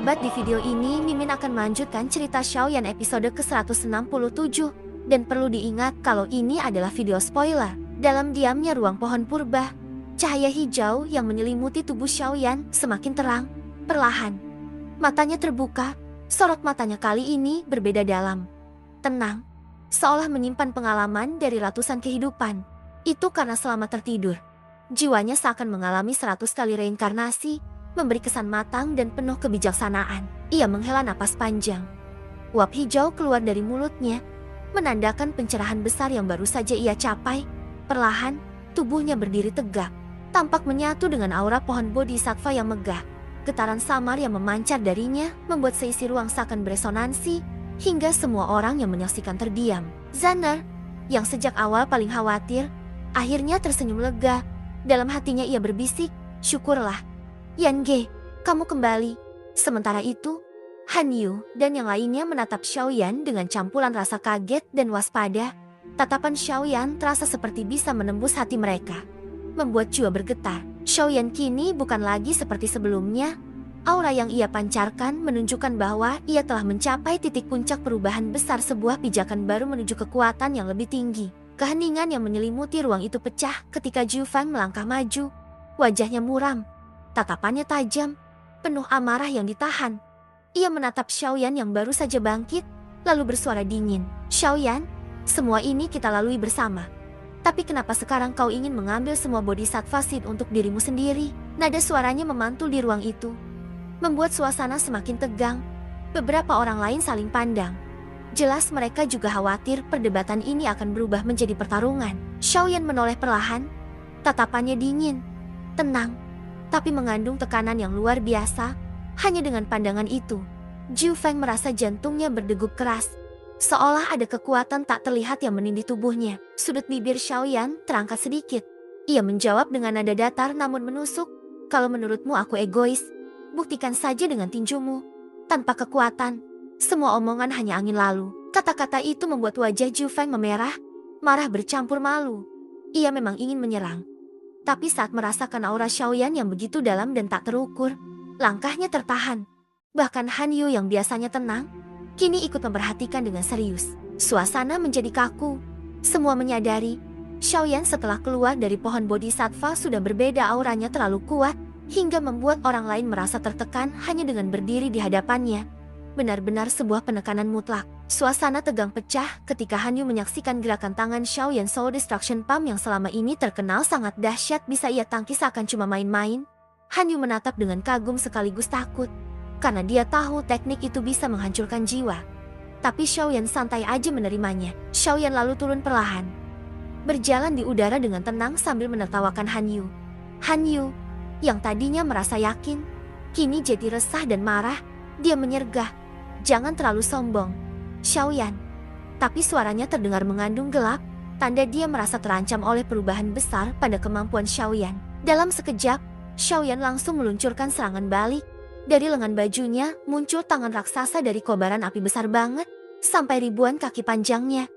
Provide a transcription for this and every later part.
Sobat, di video ini Mimin akan melanjutkan cerita Xiaoyan episode ke-167. Dan perlu diingat kalau ini adalah video spoiler. Dalam diamnya ruang pohon purba, cahaya hijau yang menyelimuti tubuh Xiaoyan semakin terang. Perlahan, matanya terbuka. Sorot matanya kali ini berbeda dalam, tenang, seolah menyimpan pengalaman dari ratusan kehidupan. Itu karena selama tertidur, jiwanya seakan mengalami 100 kali reinkarnasi, memberi kesan matang dan penuh kebijaksanaan. Ia menghela napas panjang. Uap hijau keluar dari mulutnya, menandakan pencerahan besar yang baru saja ia capai. Perlahan, tubuhnya berdiri tegak, tampak menyatu dengan aura pohon bodhisattva yang megah. Getaran samar yang memancar darinya membuat seisi ruang seakan beresonansi, hingga semua orang yang menyaksikan terdiam. Zanner, yang sejak awal paling khawatir, akhirnya tersenyum lega. Dalam hatinya ia berbisik, syukurlah. Yan Ge, kamu kembali. Sementara itu, Han Yu dan yang lainnya menatap Xiaoyan dengan campuran rasa kaget dan waspada. Tatapan Xiaoyan terasa seperti bisa menembus hati mereka, membuat jiwa bergetar. Xiaoyan kini bukan lagi seperti sebelumnya. Aura yang ia pancarkan menunjukkan bahwa ia telah mencapai titik puncak perubahan besar, sebuah pijakan baru menuju kekuatan yang lebih tinggi. Keheningan yang menyelimuti ruang itu pecah ketika Zhu Fang melangkah maju. Wajahnya muram, tatapannya tajam, penuh amarah yang ditahan. Ia menatap Xiaoyan yang baru saja bangkit, lalu bersuara dingin. Xiaoyan, semua ini kita lalui bersama. Tapi kenapa sekarang kau ingin mengambil semua bodhisattva seed untuk dirimu sendiri? Nada suaranya memantul di ruang itu, membuat suasana semakin tegang. Beberapa orang lain saling pandang. Jelas mereka juga khawatir perdebatan ini akan berubah menjadi pertarungan. Xiaoyan menoleh perlahan, tatapannya dingin, tenang, tapi mengandung tekanan yang luar biasa. Hanya dengan pandangan itu, Zhu Fang merasa jantungnya berdegup keras, seolah ada kekuatan tak terlihat yang menindih tubuhnya. Sudut bibir Xiaoyan terangkat sedikit. Ia menjawab dengan nada datar namun menusuk. Kalau menurutmu aku egois, buktikan saja dengan tinjumu. Tanpa kekuatan, semua omongan hanya angin lalu. Kata-kata itu membuat wajah Zhu Fang memerah, marah bercampur malu. Ia memang ingin menyerang, tapi saat merasakan aura Xiaoyan yang begitu dalam dan tak terukur, langkahnya tertahan. Bahkan Han Yu yang biasanya tenang, kini ikut memperhatikan dengan serius. Suasana menjadi kaku. Semua menyadari, Xiaoyan setelah keluar dari pohon bodhisattva sudah berbeda. Auranya terlalu kuat, hingga membuat orang lain merasa tertekan hanya dengan berdiri di hadapannya. Benar-benar sebuah penekanan mutlak. Suasana tegang pecah ketika Han Yu menyaksikan gerakan tangan Xiaoyan Soul Destruction Palm yang selama ini terkenal sangat dahsyat bisa ia tangkis akan cuma main-main. Han Yu menatap dengan kagum sekaligus takut, karena dia tahu teknik itu bisa menghancurkan jiwa. Tapi Xiaoyan santai aja menerimanya. Xiaoyan lalu turun perlahan, berjalan di udara dengan tenang sambil menertawakan Han Yu. Han Yu, yang tadinya merasa yakin, kini jadi resah dan marah. Dia menyergah, jangan terlalu sombong, Xiaoyan. Tapi suaranya terdengar mengandung gelap, tanda dia merasa terancam oleh perubahan besar pada kemampuan Xiaoyan. Dalam sekejap, Xiaoyan langsung meluncurkan serangan balik. Dari lengan bajunya muncul tangan raksasa dari kobaran api besar banget, sampai ribuan kaki panjangnya.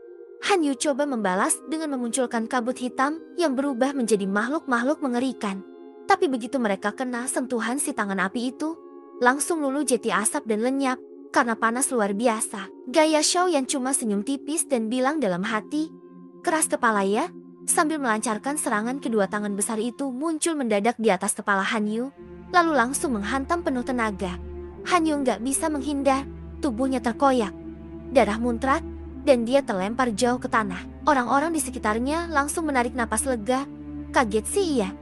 Han Yu coba membalas dengan memunculkan kabut hitam yang berubah menjadi makhluk-makhluk mengerikan. Tapi begitu mereka kena sentuhan si tangan api itu, langsung luluh jadi asap dan lenyap karena panas luar biasa. Gaya Xiaoyan cuma senyum tipis dan bilang dalam hati, keras kepala ya. Sambil melancarkan serangan, kedua tangan besar itu muncul mendadak di atas kepala Han Yu, lalu langsung menghantam penuh tenaga. Han Yu nggak bisa menghindar, tubuhnya terkoyak, darah muncrat, dan dia terlempar jauh ke tanah. Orang-orang di sekitarnya langsung menarik napas lega. Kaget sih iya,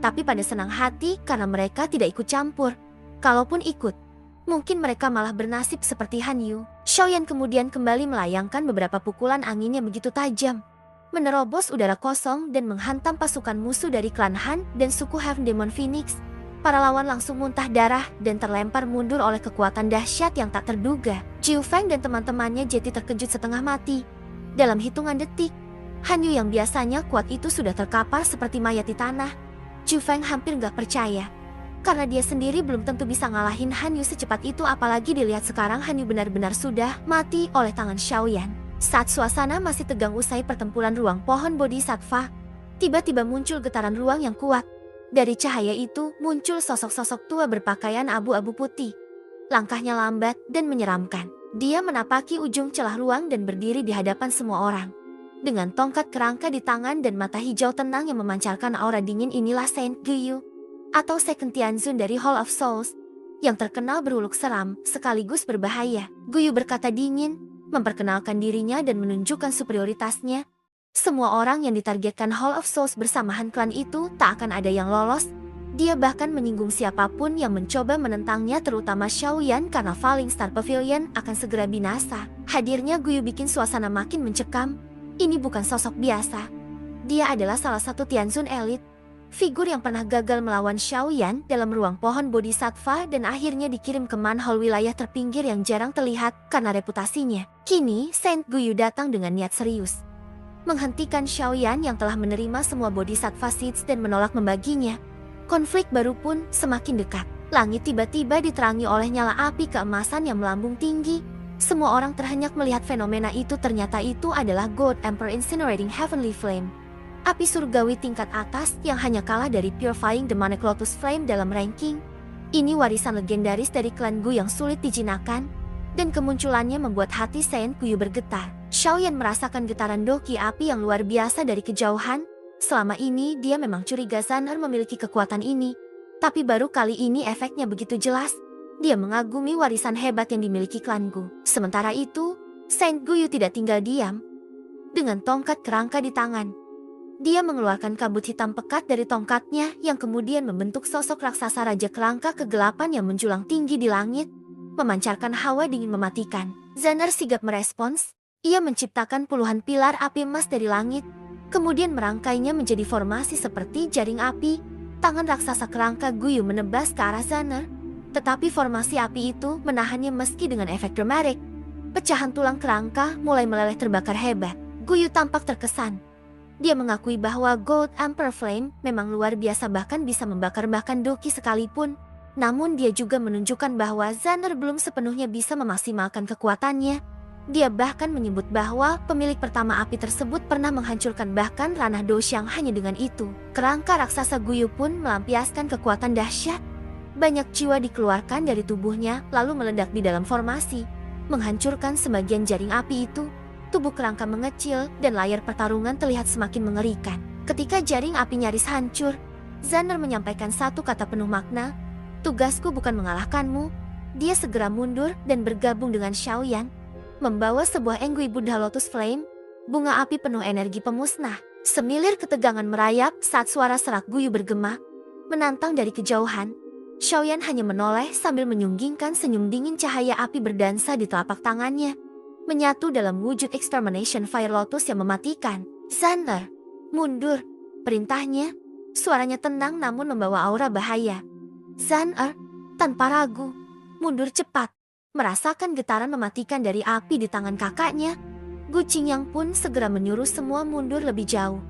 tapi pada senang hati karena mereka tidak ikut campur. Kalaupun ikut, mungkin mereka malah bernasib seperti Han Yu. Xiaoyan kemudian kembali melayangkan beberapa pukulan angin yang begitu tajam, menerobos udara kosong dan menghantam pasukan musuh dari klan Han dan suku Heaven Demon Phoenix. Para lawan langsung muntah darah dan terlempar mundur oleh kekuatan dahsyat yang tak terduga. Zhu Fang dan teman-temannya jadi terkejut setengah mati. Dalam hitungan detik, Han Yu yang biasanya kuat itu sudah terkapar seperti mayat di tanah. Zhu Fang hampir gak percaya, karena dia sendiri belum tentu bisa ngalahin Han Yu secepat itu, apalagi dilihat sekarang Han Yu benar-benar sudah mati oleh tangan Xiaoyan. Saat suasana masih tegang usai pertempuran ruang pohon bodhisattva, tiba-tiba muncul getaran ruang yang kuat. Dari cahaya itu muncul sosok-sosok tua berpakaian abu-abu putih. Langkahnya lambat dan menyeramkan. Dia menapaki ujung celah ruang dan berdiri di hadapan semua orang. Dengan tongkat kerangka di tangan dan mata hijau tenang yang memancarkan aura dingin, inilah Saint Guyu atau Second Tianzun dari Hall of Souls yang terkenal beruluk seram sekaligus berbahaya. Guyu berkata dingin, memperkenalkan dirinya dan menunjukkan superioritasnya. Semua orang yang ditargetkan Hall of Souls bersama Han Clan itu tak akan ada yang lolos. Dia bahkan menyinggung siapapun yang mencoba menentangnya, terutama Xiaoyan, karena Falling Star Pavilion akan segera binasa. Hadirnya Guyu bikin suasana makin mencekam. Ini bukan sosok biasa. Dia adalah salah satu Tianzun elit. Figur yang pernah gagal melawan Xiaoyan dalam ruang pohon bodhisattva dan akhirnya dikirim ke Manhole, wilayah terpinggir yang jarang terlihat karena reputasinya. Kini, Saint Guyu datang dengan niat serius. Menghentikan Xiaoyan yang telah menerima semua bodhisattva seeds dan menolak membaginya. Konflik baru pun semakin dekat. Langit tiba-tiba diterangi oleh nyala api keemasan yang melambung tinggi. Semua orang terhenyak melihat fenomena itu. Ternyata itu adalah God Emperor Incinerating Heavenly Flame. Api surgawi tingkat atas yang hanya kalah dari Purifying Demonic Lotus Flame dalam ranking. Ini warisan legendaris dari klan Gu yang sulit dijinakan. Dan kemunculannya membuat hati Saint Guyu bergetar. Xiaoyan merasakan getaran doki api yang luar biasa dari kejauhan. Selama ini dia memang curiga Zanher memiliki kekuatan ini. Tapi baru kali ini efeknya begitu jelas. Dia mengagumi warisan hebat yang dimiliki klan Gu. Sementara itu, Saint Guyu tidak tinggal diam. Dengan tongkat kerangka di tangan, dia mengeluarkan kabut hitam pekat dari tongkatnya yang kemudian membentuk sosok raksasa Raja Kerangka Kegelapan yang menjulang tinggi di langit, memancarkan hawa dingin mematikan. Zanher sigap merespons. Ia menciptakan puluhan pilar api emas dari langit, kemudian merangkainya menjadi formasi seperti jaring api. Tangan raksasa kerangka Guyu menebas ke arah Zanher, tetapi formasi api itu menahannya meski dengan efek dramatik. Pecahan tulang kerangka mulai meleleh terbakar hebat. Guyu tampak terkesan. Dia mengakui bahwa Gold Emperor Flame memang luar biasa, bahkan bisa membakar bahkan doki sekalipun. Namun dia juga menunjukkan bahwa Zanher belum sepenuhnya bisa memaksimalkan kekuatannya. Dia bahkan menyebut bahwa pemilik pertama api tersebut pernah menghancurkan bahkan ranah Doxiang hanya dengan itu. Kerangka raksasa Guyu pun melampiaskan kekuatan dahsyat. Banyak jiwa dikeluarkan dari tubuhnya lalu meledak di dalam formasi, menghancurkan sebagian jaring api itu. Tubuh kerangka mengecil dan layar pertarungan terlihat semakin mengerikan. Ketika jaring api nyaris hancur, Zanher menyampaikan satu kata penuh makna, "Tugasku bukan mengalahkanmu." Dia segera mundur dan bergabung dengan Xiaoyan, membawa sebuah Enggui Buddha Lotus Flame, bunga api penuh energi pemusnah. Semilir ketegangan merayap saat suara serak Guyu bergema, menantang dari kejauhan. Xiaoyan hanya menoleh sambil menyunggingkan senyum dingin. Cahaya api berdansa di telapak tangannya, menyatu dalam wujud Extermination Fire Lotus yang mematikan. "Zanher, mundur," perintahnya. Suaranya tenang namun membawa aura bahaya. Zanher, tanpa ragu, mundur cepat. Merasakan getaran mematikan dari api di tangan kakaknya, Gu Qingyang pun segera menyuruh semua mundur lebih jauh.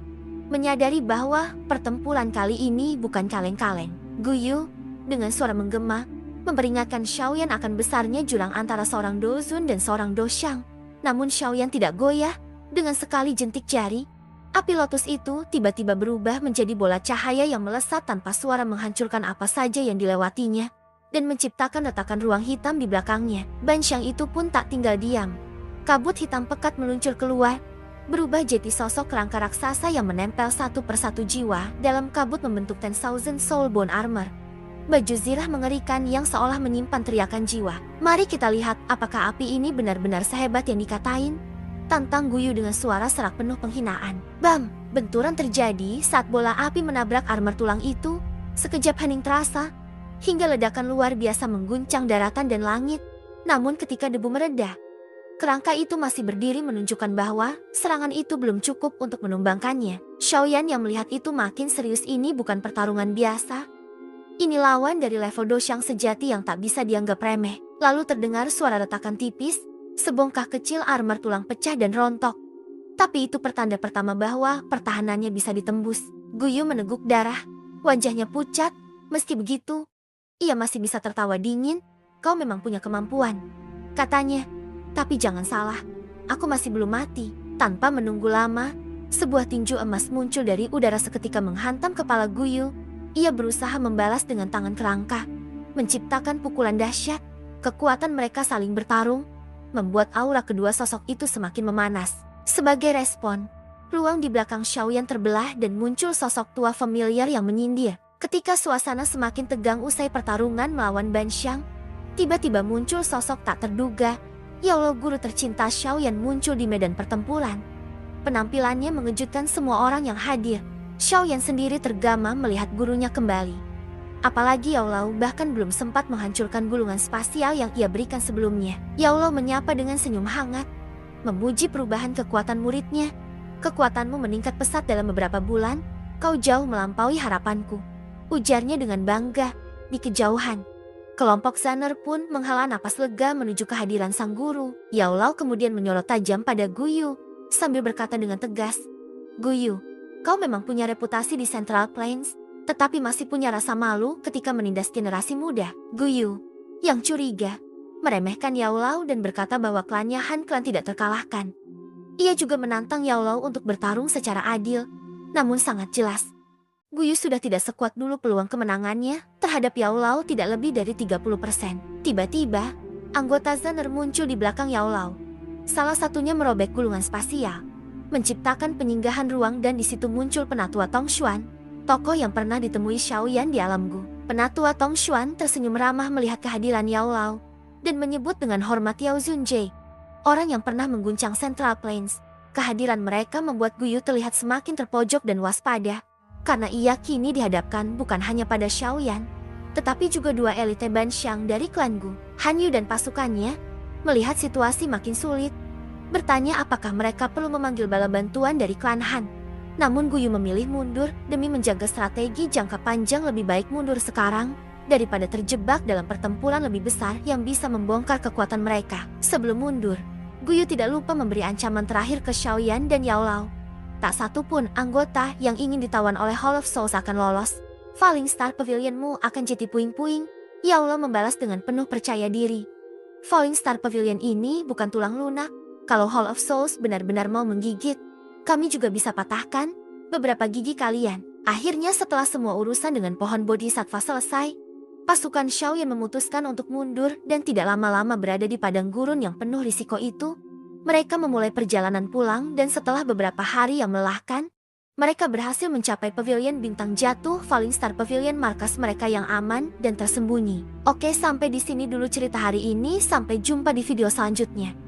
Menyadari bahwa pertempuran kali ini bukan kaleng-kaleng, Guyu dengan suara menggema memperingatkan Xiaoyan akan besarnya jurang antara seorang Dozun dan seorang Doxiang. Namun Xiaoyan tidak goyah. Dengan sekali jentik jari, api lotus itu tiba-tiba berubah menjadi bola cahaya yang melesat tanpa suara, menghancurkan apa saja yang dilewatinya dan menciptakan retakan ruang hitam di belakangnya. Ban Xiang itu pun tak tinggal diam. Kabut hitam pekat meluncur keluar, berubah jadi sosok kerangka raksasa yang menempel satu persatu jiwa dalam kabut membentuk 10,000 Soul Bone Armor. Baju zirah mengerikan yang seolah menyimpan teriakan jiwa. "Mari kita lihat apakah api ini benar-benar sehebat yang dikatain," tantang Guyu dengan suara serak penuh penghinaan. Bam! Benturan terjadi saat bola api menabrak armor tulang itu. Sekejap hening terasa, hingga ledakan luar biasa mengguncang daratan dan langit. Namun ketika debu mereda, kerangka itu masih berdiri, menunjukkan bahwa serangan itu belum cukup untuk menumbangkannya. Xiaoyan yang melihat itu makin serius. Ini bukan pertarungan biasa. Ini lawan dari level Doxiang sejati yang tak bisa dianggap remeh. Lalu terdengar suara retakan tipis, sebongkah kecil armor tulang pecah dan rontok. Tapi itu pertanda pertama bahwa pertahanannya bisa ditembus. Guyu meneguk darah, wajahnya pucat. Meski begitu, ia masih bisa tertawa dingin. "Kau memang punya kemampuan," katanya. "Tapi jangan salah, aku masih belum mati." Tanpa menunggu lama, sebuah tinju emas muncul dari udara seketika menghantam kepala Guyu. Ia berusaha membalas dengan tangan kerangka, menciptakan pukulan dahsyat. Kekuatan mereka saling bertarung, membuat aura kedua sosok itu semakin memanas. Sebagai respon, ruang di belakang Xiaoyan terbelah dan muncul sosok tua familiar yang menyindir. Ketika suasana semakin tegang usai pertarungan melawan Ban Xiang, tiba-tiba muncul sosok tak terduga. Yaolo guru tercinta Xiaoyan muncul di medan pertempuran. Penampilannya mengejutkan semua orang yang hadir. Xiaoyan sendiri tergama melihat gurunya kembali. Apalagi Yaolo bahkan belum sempat menghancurkan gulungan spasial yang ia berikan sebelumnya. Yaolo menyapa dengan senyum hangat, memuji perubahan kekuatan muridnya. Kekuatanmu meningkat pesat dalam beberapa bulan, kau jauh melampaui harapanku, ujarnya dengan bangga. Di kejauhan, kelompok Zaner pun menghela napas lega menuju kehadiran sang guru. Yaolo kemudian menyorot tajam pada Guyu, sambil berkata dengan tegas, "Guyu, kau memang punya reputasi di Central Plains, tetapi masih punya rasa malu ketika menindas generasi muda." Guyu, yang curiga, meremehkan Yaolo dan berkata bahwa klannya Han Clan tidak terkalahkan. Ia juga menantang Yaolo untuk bertarung secara adil, namun sangat jelas, Guyu sudah tidak sekuat dulu. Peluang kemenangannya terhadap Yaolo tidak lebih dari 30%. Tiba-tiba, anggota Zaner muncul di belakang Yaolo. Salah satunya merobek gulungan spasial, menciptakan penyinggahan ruang dan di situ muncul Penatua Tong Xuan, tokoh yang pernah ditemui Xiaoyan di alam Gu. Penatua Tong Xuan tersenyum ramah melihat kehadiran Yaolo dan menyebut dengan hormat Yao Zunjie, orang yang pernah mengguncang Central Plains. Kehadiran mereka membuat Guyu terlihat semakin terpojok dan waspada, karena ia kini dihadapkan bukan hanya pada Xiaoyan, tetapi juga dua elite Ban Xiang dari klan Gu. Han Yu dan pasukannya melihat situasi makin sulit, bertanya apakah mereka perlu memanggil bala bantuan dari klan Han. Namun Guyu memilih mundur demi menjaga strategi jangka panjang. Lebih baik mundur sekarang daripada terjebak dalam pertempuran lebih besar yang bisa membongkar kekuatan mereka. Sebelum mundur, Guyu tidak lupa memberi ancaman terakhir ke Xiaoyan dan Yaolo. Tak satu pun anggota yang ingin ditawan oleh Hall of Souls akan lolos. Falling Star Pavilionmu akan jadi puing-puing, Yaolo membalas dengan penuh percaya diri. Falling Star Pavilion ini bukan tulang lunak. Kalau Hall of Souls benar-benar mau menggigit, kami juga bisa patahkan beberapa gigi kalian. Akhirnya setelah semua urusan dengan pohon Bodhisattva selesai, pasukan Xiaoyan memutuskan untuk mundur dan tidak lama-lama berada di padang gurun yang penuh risiko itu. Mereka memulai perjalanan pulang dan setelah beberapa hari yang melelahkan, mereka berhasil mencapai Pavilion Bintang Jatuh, Falling Star Pavilion, markas mereka yang aman dan tersembunyi. Oke, sampai di sini dulu cerita hari ini. Sampai jumpa di video selanjutnya.